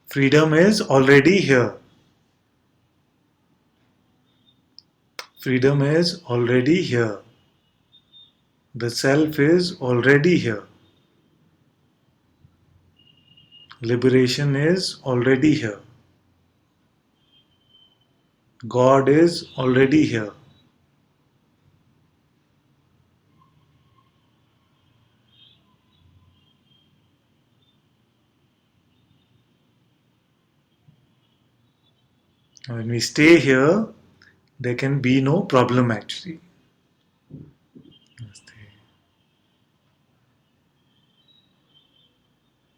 Freedom is already here. Freedom is already here. The self is already here. Liberation is already here. God is already here. When we stay here, there can be no problem actually.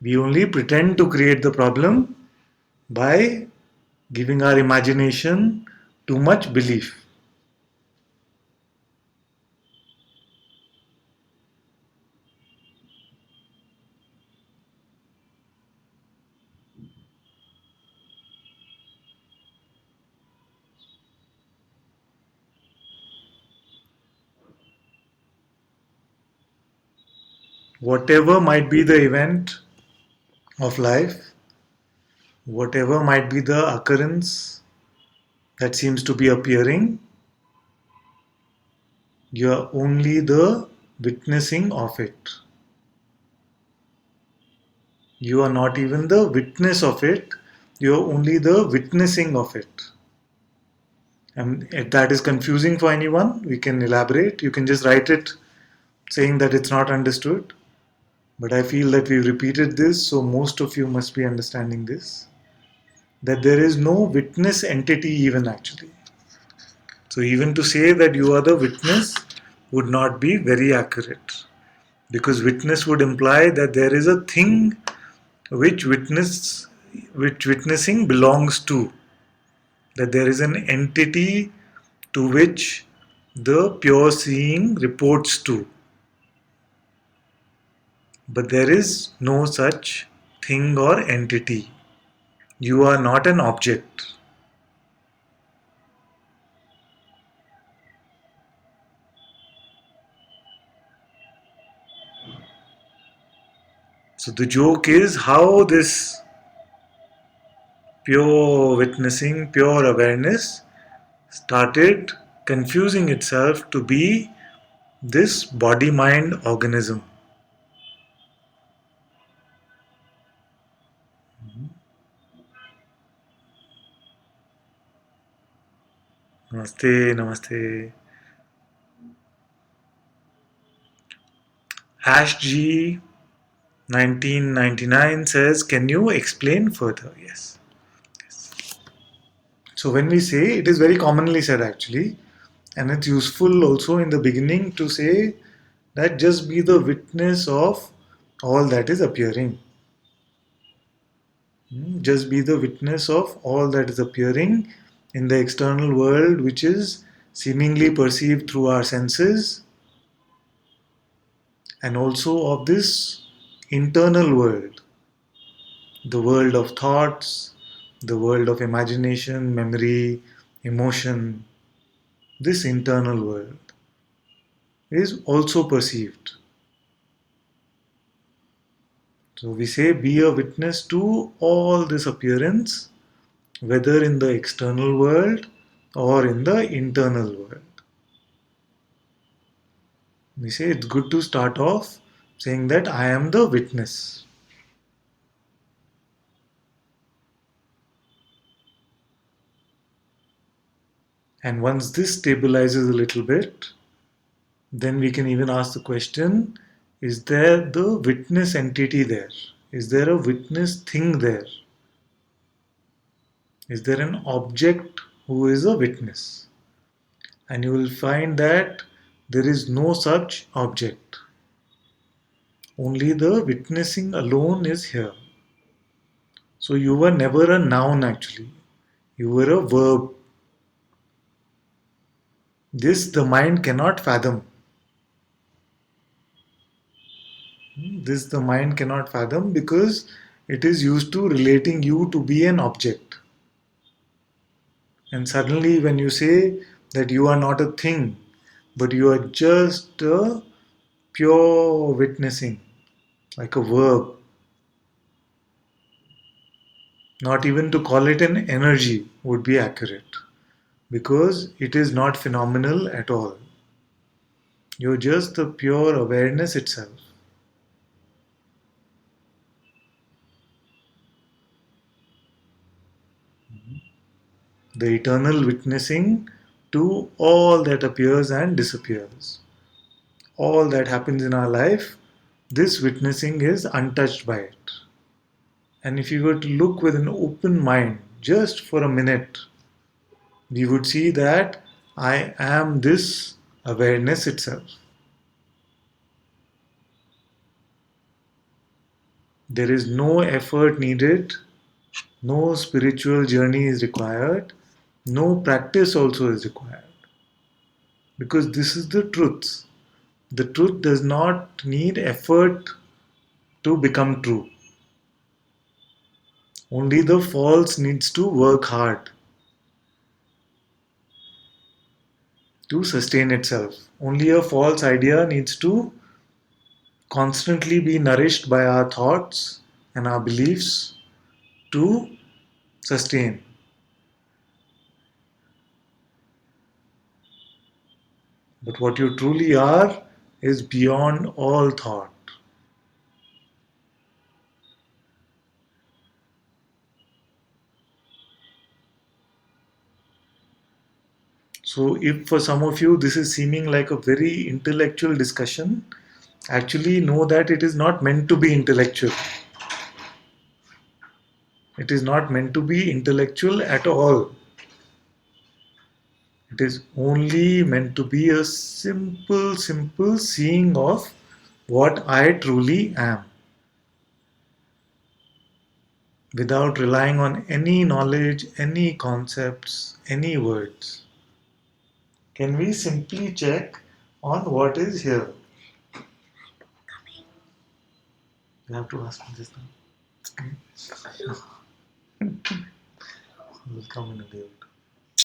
We only pretend to create the problem by giving our imagination too much belief. Whatever might be the event of life, whatever might be the occurrence that seems to be appearing, you are only the witnessing of it. You are not even the witness of it, you are only the witnessing of it. And if that is confusing for anyone, we can elaborate. You can just write it saying that it's not understood. But I feel that we've repeated this, so most of you must be understanding this. That there is no witness entity, even actually. So, even to say that you are the witness would not be very accurate. Because witness would imply that there is a thing which witnessing belongs to. That there is an entity to which the pure seeing reports to. But there is no such thing or entity. You are not an object. So the joke is how this pure witnessing, pure awareness started confusing itself to be this body mind organism. Namaste, namaste. Ash G 1999 says, can you explain further? Yes. So when we say, it is very commonly said actually, and it's useful also in the beginning to say that just be the witness of all that is appearing. Just be the witness of all that is appearing in the external world, which is seemingly perceived through our senses, and also of this internal world, the world of thoughts, the world of imagination, memory, emotion. This internal world is also perceived. So we say, be a witness to all this appearance, whether in the external world or in the internal world. We say it's good to start off saying that I am the witness. And once this stabilizes a little bit, then we can even ask the question, is there the witness entity there? Is there a witness thing there? Is there an object who is a witness? And you will find that there is no such object. Only the witnessing alone is here. So you were never a noun actually. You were a verb. This the mind cannot fathom. This the mind cannot fathom because it is used to relating you to be an object. And suddenly, when you say that you are not a thing, but you are just a pure witnessing, like a verb, Not even to call it an energy would be accurate because it is not phenomenal at all. You're just the pure awareness itself. The eternal witnessing to all that appears and disappears. All that happens in our life, this witnessing is untouched by it. And if you were to look with an open mind just for a minute, we would see that I am this awareness itself. There is no effort needed, no spiritual journey is required, no practice also is required. Because this is the truth. The truth does not need effort to become true. Only the false needs to work hard to sustain itself. Only a false idea needs to constantly be nourished by our thoughts and our beliefs to sustain. But what you truly are is beyond all thought. So, if for some of you this is seeming like a very intellectual discussion, actually know that it is not meant to be intellectual. It is not meant to be intellectual at all. It is only meant to be a simple seeing of what I truly am without relying on any knowledge, any concepts, any words. Can we simply check on what is here? You have to ask me this now. Will come in a day or two.